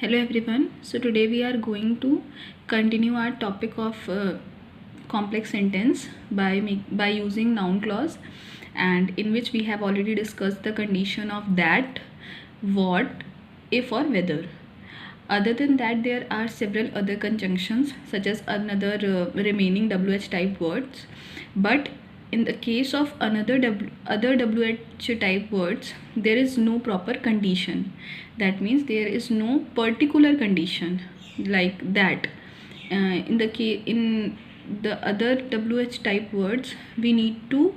Hello everyone. So today we are going to continue our topic of complex sentence by using noun clause, and in which we have already discussed the condition of that, what, if or whether. Other than that, there are several other conjunctions such as another remaining WH type words, but in the case of other WH type words, there is no proper condition. That means there is no particular condition like that. In the other WH type words, we need to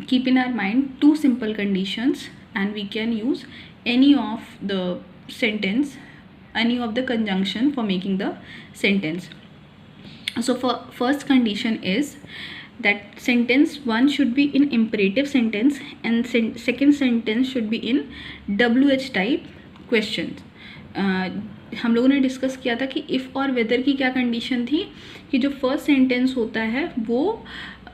keep in our mind two simple conditions, and we can use any of the sentence, any of the conjunction for making the sentence. So for first condition is that sentence one should be in imperative sentence and second sentence should be in WH type questions. हम लोगों ने discuss किया था कि if और weather की क्या condition थी कि जो फर्स्ट सेंटेंस होता है वो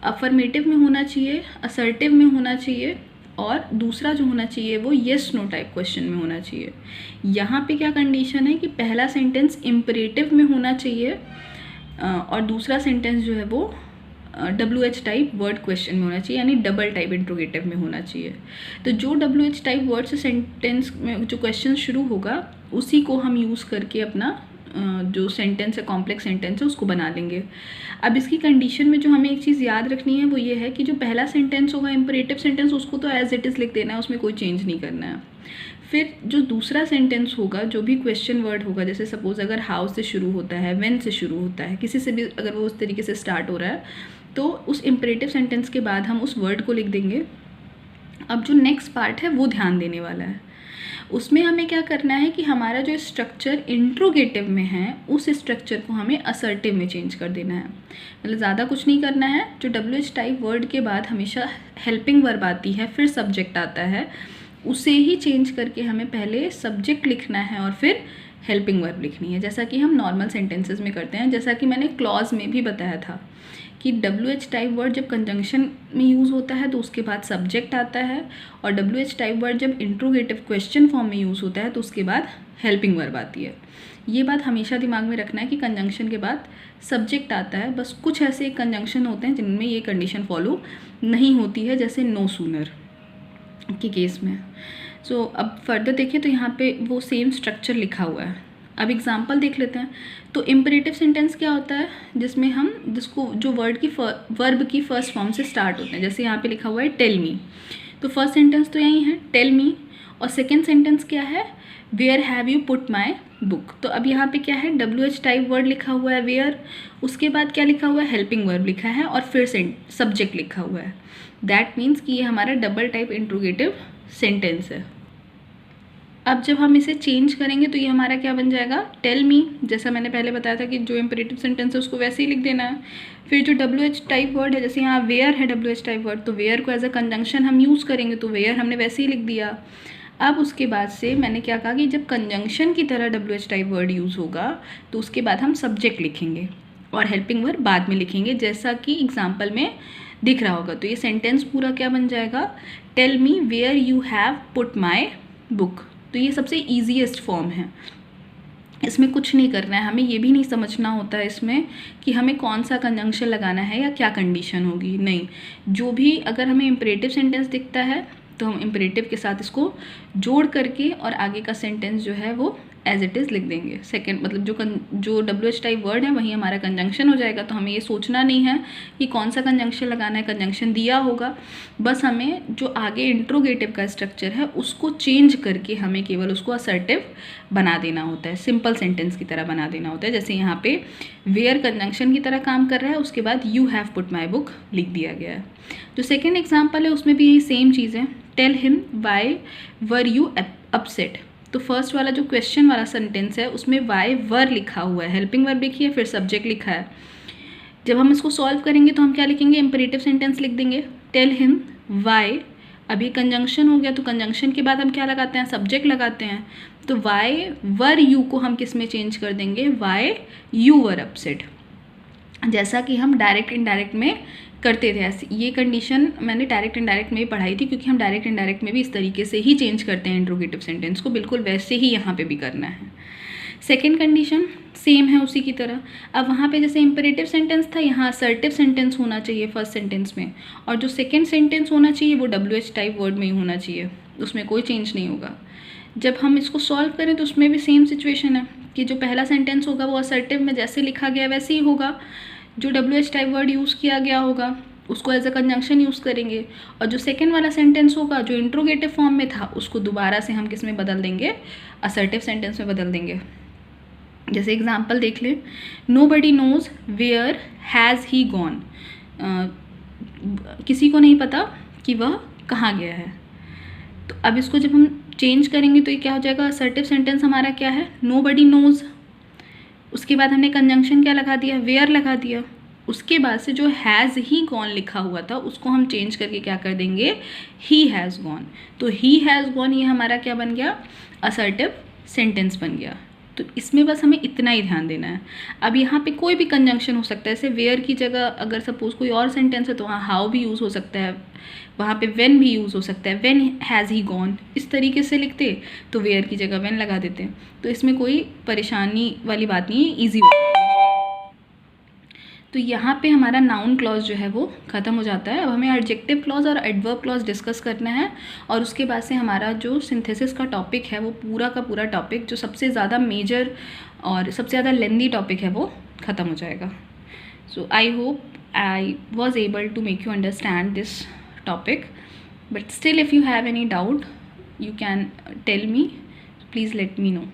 अफर्मेटिव में होना चाहिए, असर्टिव में होना चाहिए, और दूसरा जो होना चाहिए वो येस नो टाइप क्वेश्चन में होना चाहिए. यहाँ पे क्या कंडीशन है कि पहला सेंटेंस इम्परेटिव में होना चाहिए और दूसरा सेंटेंस जो है वो WH टाइप वर्ड क्वेश्चन में होना चाहिए, यानी डबल टाइप इंट्रोगेटिव में होना चाहिए. तो जो WH टाइप वर्ड से सेंटेंस में जो क्वेश्चन शुरू होगा उसी को हम यूज़ करके अपना जो सेंटेंस है, कॉम्प्लेक्स सेंटेंस है, उसको बना लेंगे. अब इसकी कंडीशन में जो हमें एक चीज़ याद रखनी है वो ये है कि जो पहला सेंटेंस होगा इम्परेटिव सेंटेंस, उसको तो एज इट इज़ लिख देना है, उसमें कोई चेंज नहीं करना है. फिर जो दूसरा सेंटेंस होगा जो भी क्वेश्चन वर्ड होगा, जैसे सपोज अगर हाउ से शुरू होता है, व्हेन से शुरू होता है, किसी से भी अगर वो उस तरीके से स्टार्ट हो रहा है, तो उस इम्परेटिव सेंटेंस के बाद हम उस वर्ड को लिख देंगे. अब जो नेक्स्ट पार्ट है वो ध्यान देने वाला है. उसमें हमें क्या करना है कि हमारा जो स्ट्रक्चर इंट्रोगेटिव में है उस स्ट्रक्चर को हमें असर्टिव में चेंज कर देना है. मतलब ज़्यादा कुछ नहीं करना है. जो WH टाइप वर्ड के बाद हमेशा हेल्पिंग वर्ब आती है, फिर सब्जेक्ट आता है, उसे ही चेंज करके हमें पहले सब्जेक्ट लिखना है और फिर हेल्पिंग वर्ब लिखनी है, जैसा कि हम नॉर्मल सेंटेंसेस में करते हैं. जैसा कि मैंने क्लॉज में भी बताया था कि WH टाइप वर्ड जब कंजंक्शन में यूज़ होता है तो उसके बाद सब्जेक्ट आता है, और WH टाइप वर्ड जब इंट्रोगेटिव क्वेश्चन फॉर्म में यूज़ होता है तो उसके बाद हेल्पिंग वर्ब आती है. ये बात हमेशा दिमाग में रखना है कि कंजंक्शन के बाद सब्जेक्ट आता है. बस कुछ ऐसे कंजंक्शन होते हैं जिनमें ये कंडीशन फॉलो नहीं होती है, जैसे नो सूनर के केस में. सो अब फर्दर देखिए तो यहाँ पे वो सेम स्ट्रक्चर लिखा हुआ है. अब एग्जांपल देख लेते हैं. तो इम्परेटिव सेंटेंस क्या होता है, जिसमें हम जिसको जो वर्ब की फर्स्ट फॉर्म से स्टार्ट होते हैं. जैसे यहाँ पे लिखा हुआ है टेल मी, तो फर्स्ट सेंटेंस तो यही है टेल मी, और सेकेंड सेंटेंस क्या है, where have you put my book. तो अब यहाँ पे क्या है, WH टाइप वर्ड लिखा हुआ है वेयर, उसके बाद क्या लिखा हुआ है, हेल्पिंग वर्ब लिखा है, और फिर सब्जेक्ट लिखा हुआ है. दैट मीन्स कि ये हमारा डबल टाइप इंट्रोगेटिव सेंटेंस है. अब जब हम इसे चेंज करेंगे तो ये हमारा क्या बन जाएगा, टेल मी. जैसा मैंने पहले बताया था कि जो इम्परेटिव सेंटेंस है उसको वैसे ही लिख देना है. फिर जो WH टाइप वर्ड है, जैसे यहाँ वेयर है WH टाइप वर्ड, तो वेयर को एज अ कंजंक्शन हम यूज़ करेंगे, तो वेयर हमने वैसे ही लिख दिया. अब उसके बाद से मैंने क्या कहा कि जब कंजंक्शन की तरह WH टाइप वर्ड यूज़ होगा तो उसके बाद हम सब्जेक्ट लिखेंगे और हेल्पिंग वर्ब बाद में लिखेंगे, जैसा कि एग्जाम्पल में दिख रहा होगा. तो ये सेंटेंस पूरा क्या बन जाएगा, tell me where you have put my book. तो ये सबसे ईजीएस्ट फॉर्म है. इसमें कुछ नहीं करना है, हमें ये भी नहीं समझना होता है इसमें कि हमें कौन सा कंजंक्शन लगाना है या क्या कंडीशन होगी. नहीं, जो भी अगर हमें इम्परेटिव सेंटेंस दिखता है तो हम इम्परेटिव के साथ इसको जोड़ करके और आगे का सेंटेंस जो है वो एज इट इज़ लिख देंगे. सेकेंड मतलब जो WH टाइप वर्ड है वही हमारा कंजंक्शन हो जाएगा. तो हमें ये सोचना नहीं है कि कौन सा कंजंक्शन लगाना है, कंजंक्शन दिया होगा. बस हमें जो आगे इंट्रोगेटिव का स्ट्रक्चर है उसको चेंज करके हमें केवल उसको असर्टिव बना देना होता है, सिंपल सेंटेंस की तरह बना देना होता है. जैसे यहाँ पे वेयर कंजंक्शन की तरह काम कर रहा है, उसके बाद you have put my book लिख दिया गया है. जो सेकेंड एग्जाम्पल है उसमें भी यही सेम चीज़ है, tell him why were you upset. तो फर्स्ट वाला जो क्वेश्चन वाला सेंटेंस है उसमें वाई वर लिखा हुआ है, हेल्पिंग वर्ब लिखी है, फिर सब्जेक्ट लिखा है. जब हम इसको सॉल्व करेंगे तो हम क्या लिखेंगे, इम्परेटिव सेंटेंस लिख देंगे, टेल हिम वाई. अभी कंजंक्शन हो गया तो कंजंक्शन के बाद हम क्या लगाते हैं, सब्जेक्ट लगाते हैं. तो वाई वर यू को हम किस में चेंज कर देंगे, वाई यू वर अपसेट, जैसा कि हम डायरेक्ट इनडायरेक्ट में करते थे ऐसे। ये कंडीशन मैंने डायरेक्ट इनडायरेक्ट में भी पढ़ाई थी, क्योंकि हम डायरेक्ट इनडायरेक्ट में भी इस तरीके से ही चेंज करते हैं इंट्रोगेटिव सेंटेंस को, बिल्कुल वैसे ही यहाँ पे भी करना है। सेकेंड कंडीशन सेम है उसी की तरह। अब वहाँ पे जैसे इम्पेरेटिव सेंटेंस था, यहाँ असर्टिव सेंटेंस होना चाहिए फर्स्ट सेंटेंस में, और जो सेकेंड सेंटेंस होना चाहिए वो WH टाइप वर्ड में ही होना चाहिए, उसमें कोई चेंज नहीं होगा। जब हम इसको सॉल्व करें तो उसमें भी सेम सिचुएशन है कि जो पहला सेंटेंस होगा वो असर्टिव में जैसे लिखा गया वैसे ही होगा, जो WH टाइप वर्ड यूज़ किया गया होगा उसको एज अ कंजंक्शन यूज़ करेंगे, और जो सेकेंड वाला सेंटेंस होगा जो इंट्रोगेटिव फॉर्म में था उसको दोबारा से हम किस में बदल देंगे, असर्टिव सेंटेंस में बदल देंगे। जैसे एग्जाम्पल देख लें, nobody knows where has he gone, किसी को नहीं पता कि वह कहाँ गया है। तो अब इसको जब हम चेंज करेंगे तो ये क्या हो जाएगा, असर्टिव सेंटेंस हमारा क्या है, नोबडी नोज, उसके बाद हमने कंजंक्शन क्या लगा दिया, वेयर लगा दिया, उसके बाद से जो हैज़ ही गॉन लिखा हुआ था उसको हम चेंज करके क्या कर देंगे, ही हैज़ गॉन। तो ही हैज़ गॉन ये हमारा क्या बन गया, असर्टिव सेंटेंस बन गया। तो इसमें बस हमें इतना ही ध्यान देना है। अब यहाँ पे कोई भी कंजंक्शन हो सकता है, जैसे वेयर की जगह अगर सपोज कोई और सेंटेंस है तो वहाँ हाउ भी यूज़ हो सकता है, वहाँ पे व्हेन भी यूज़ हो सकता है, व्हेन हैज़ ही गॉन इस तरीके से लिखते तो वेयर की जगह व्हेन लगा देते, तो इसमें कोई परेशानी वाली बात नहीं है, ईजी होता है। तो यहाँ पे हमारा नाउन क्लॉज जो है वो ख़त्म हो जाता है। अब हमें एडजेक्टिव क्लॉज और एडवर्ब क्लॉज डिस्कस करना है, और उसके बाद से हमारा जो सिंथेसिस का टॉपिक है वो पूरा का पूरा टॉपिक जो सबसे ज़्यादा मेजर और सबसे ज़्यादा लेंदी टॉपिक है वो ख़त्म हो जाएगा। So I hope I was able to make you understand this topic, but still if you have any doubt you can tell me, please let me know.